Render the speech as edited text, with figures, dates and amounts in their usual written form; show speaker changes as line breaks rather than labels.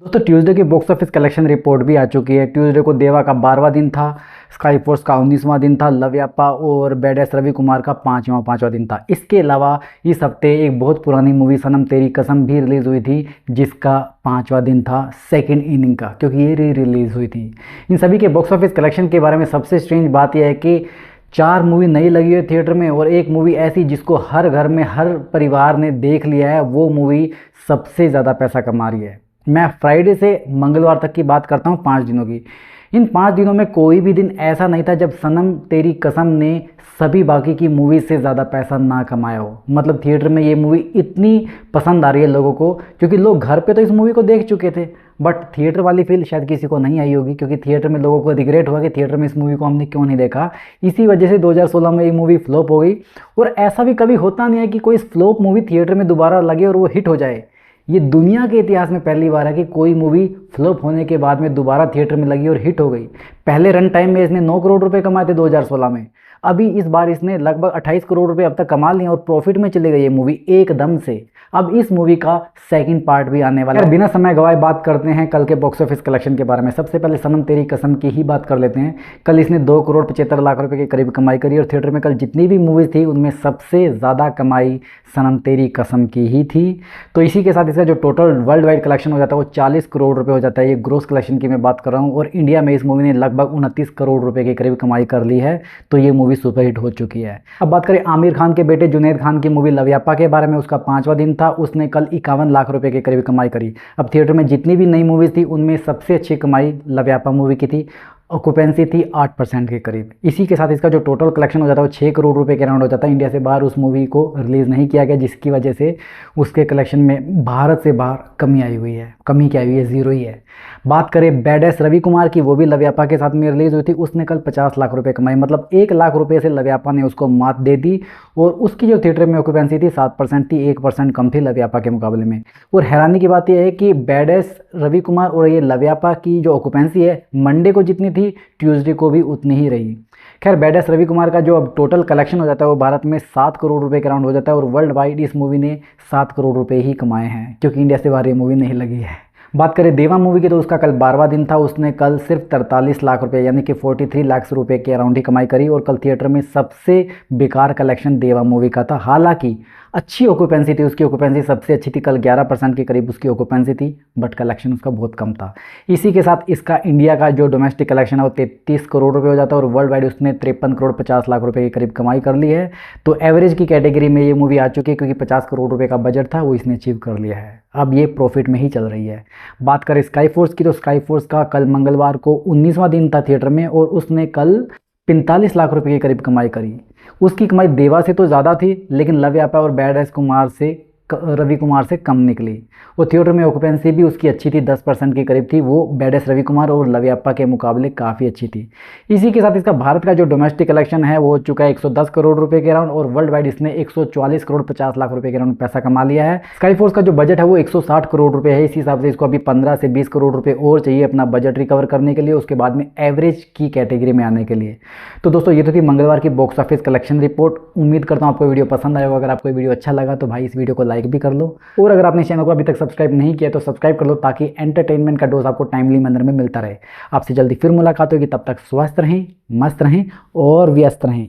दोस्तों ट्यूसडे की box office collection report भी आ चुकी है। ट्यूसडे को देवा का 12वां दिन था, स्काई फोर्स का 19वां दिन था, लवयापा और बेडेस रवि कुमार का पाँचवां दिन था। इसके अलावा इस हफ्ते एक बहुत पुरानी मूवी सनम तेरी कसम भी रिलीज़ हुई थी, जिसका 5वां दिन था सेकेंड इनिंग का, क्योंकि ये रिलीज़ हुई थी। इन सभी के बॉक्स ऑफिस कलेक्शन के बारे में सबसे स्ट्रेंज बात यह है कि 4 मूवी नई लगी है थिएटर में और एक मूवी ऐसी जिसको हर घर में हर परिवार ने देख लिया है, वो मूवी सबसे ज़्यादा पैसा कमा रही है। मैं फ्राइडे से मंगलवार तक की बात करता हूँ, 5 दिनों की। इन 5 दिनों में कोई भी दिन ऐसा नहीं था जब सनम तेरी कसम ने सभी बाकी की मूवी से ज़्यादा पैसा ना कमाया हो। मतलब थिएटर में ये मूवी इतनी पसंद आ रही है लोगों को, क्योंकि लोग घर पे तो इस मूवी को देख चुके थे, बट थिएटर वाली फील शायद किसी को नहीं आई होगी, क्योंकि थिएटर में लोगों को रिग्रेट हुआ कि थिएटर में इस मूवी को हमने क्यों नहीं देखा। इसी वजह से 2016 में ये मूवी फ्लॉप हो गई। और ऐसा भी कभी होता नहीं है कि कोई फ्लॉप मूवी थिएटर में दोबारा लगे और वो हिट हो जाए। ये दुनिया के इतिहास में पहली बार है कि कोई मूवी फ्लॉप होने के बाद में दोबारा थिएटर में लगी और हिट हो गई। पहले रन टाइम में इसने 9 करोड़ रुपए कमाए थे 2016 में। अभी इस बार इसने लगभग 28 करोड़ रुपए अब तक कमा लिए और प्रॉफिट में चली गई ये मूवी एकदम से। अब इस मूवी का सेकंड पार्ट भी आने वाला है। बिना समय गवाए बात करते हैं कल के बॉक्स ऑफिस कलेक्शन के बारे में। सबसे पहले सनम तेरी कसम की ही बात कर लेते हैं। कल इसने 2 करोड़ 75 लाख रुपए के करीब कमाई करी और थिएटर में कल जितनी भी मूवीज़ थी उनमें सबसे ज़्यादा कमाई सनम तेरी कसम की ही थी। तो इसी के साथ इसका जो टोटल वर्ल्ड वाइड कलेक्शन हो जाता है वो 40 करोड़ रुपए हो जाता है। ये ग्रोस कलेक्शन की मैं बात कर रहा हूँ और इंडिया में इस मूवी ने लगभग 29 करोड़ रुपए के करीब कमाई कर ली है। तो ये मूवी सुपरहिट हो चुकी है। अब बात करें आमिर खान के बेटे जुनैद खान की मूवी लवयापा के बारे में। उसका 5वां दिन था, उसने कल 51 लाख रुपए के करीब कमाई करी। अब थिएटर में जितनी भी नई मूवीज़ थी उनमें सबसे अच्छी कमाई लवयापा मूवी की थी। ऑक्यूपेंसी थी 8% के करीब। इसी के साथ इसका जो टोटल कलेक्शन हो जाता है वो 6 करोड़ रुपए के अराउंड हो जाता है। इंडिया से बाहर उस मूवी को रिलीज़ नहीं किया गया, जिसकी वजह से उसके कलेक्शन में भारत से बाहर कमी आई हुई है। कमी क्या हुई है, ज़ीरो ही है। बात करें बेडेस रवि कुमार की, वो भी लवयापा के साथ में रिलीज़ हुई थी। उसने कल 50 लाख रुपए कमाए, मतलब 1 लाख रुपए से लवयापा ने उसको मात दे दी। और उसकी जो थिएटर में ऑक्यूपेंसी थी 7% थी, 1% कम थी लवयापा के मुकाबले में। और हैरानी की बात यह है कि बेडेस रवि कुमार और ये लवयापा की जो ऑक्यूपेंसी है मंडे को जितनी थी ट्यूसडे को भी उतनी ही रही। खैर बेडेस रवि कुमार का जो अब टोटल कलेक्शन हो जाता है वो भारत में 7 करोड़ रुपए के अराउंड हो जाता है और वर्ल्ड वाइड इस मूवी ने 7 करोड़ रुपए ही कमाए हैं, क्योंकि इंडिया से बाहर ये मूवी नहीं लगी है। बात करें देवा मूवी की तो उसका कल 12वां दिन था। उसने कल सिर्फ 43 लाख रुपए यानी कि 43 लाख रुपए के अराउंड ही कमाई करी और कल थिएटर में सबसे बेकार कलेक्शन देवा मूवी का था। हालांकि अच्छी ऑक्यूपेंसी थी, उसकी ऑक्यूपेंसी सबसे अच्छी थी, कल 11% के करीब उसकी ऑक्यूपेंसी थी, बट कलेक्शन उसका बहुत कम था। इसी के साथ इसका इंडिया का जो डोमेस्टिक कलेक्शन है वो 33 करोड़ रुपए हो जाता है और वर्ल्ड वाइड उसने 53 करोड़ 50 लाख रुपए के करीब कमाई कर ली है। तो एवरेज की कैटेगरी में ये मूवी आ चुकी है, क्योंकि 50 करोड़ रुपए का बजट था वो इसने अचीव कर लिया है। अब ये प्रॉफिट में ही चल रही है। बात करें स्काई फोर्स की तो स्काई फोर्स का कल मंगलवार को 19वां दिन था थिएटर में और उसने कल 45 लाख रुपए के करीब कमाई करी। उसकी कमाई देवा से तो ज़्यादा थी, लेकिन लवयापा और बेडेस रवि कुमार से कम निकली। और थिएटर में ऑक्यूपेंसी भी उसकी अच्छी थी, 10% के करीब थी। वो बेडेस रवि कुमार और लवयापा के मुकाबले काफ़ी अच्छी थी। इसी के साथ इसका भारत का जो डोमेस्टिक कलेक्शन है वो हो चुका है 110 करोड़ रुपए के अराउंड और वर्ल्ड वाइड इसने 144 करोड़ 50 लाख रुपए के अराउंड पैसा कमा लिया है। स्काई फोर्स का जो बजट है वो 160 करोड़ रुपए है। इस हिसाब से इसको अभी 15 से 20 करोड़ रुपए और चाहिए अपना बजट रिकवर करने के लिए, उसके बाद में एवरेज की कैटेगरी में आने के लिए। तो दोस्तों ये तो थी मंगलवार की बॉक्स ऑफिस कलेक्शन रिपोर्ट। उम्मीद करता हूँ आपको वीडियो पसंद आएगा। अगर आपको वीडियो अच्छा लगा तो भाई इस वीडियो को लाइक भी कर लो और अगर आपने चैनल को अभी तक सब्सक्राइब नहीं किया तो सब्सक्राइब कर लो, ताकि एंटरटेनमेंट का डोज आपको टाइमली मैनर में मिलता रहे। आपसे जल्दी फिर मुलाकात होगी, तब तक स्वस्थ रहें, मस्त रहें और व्यस्त रहें।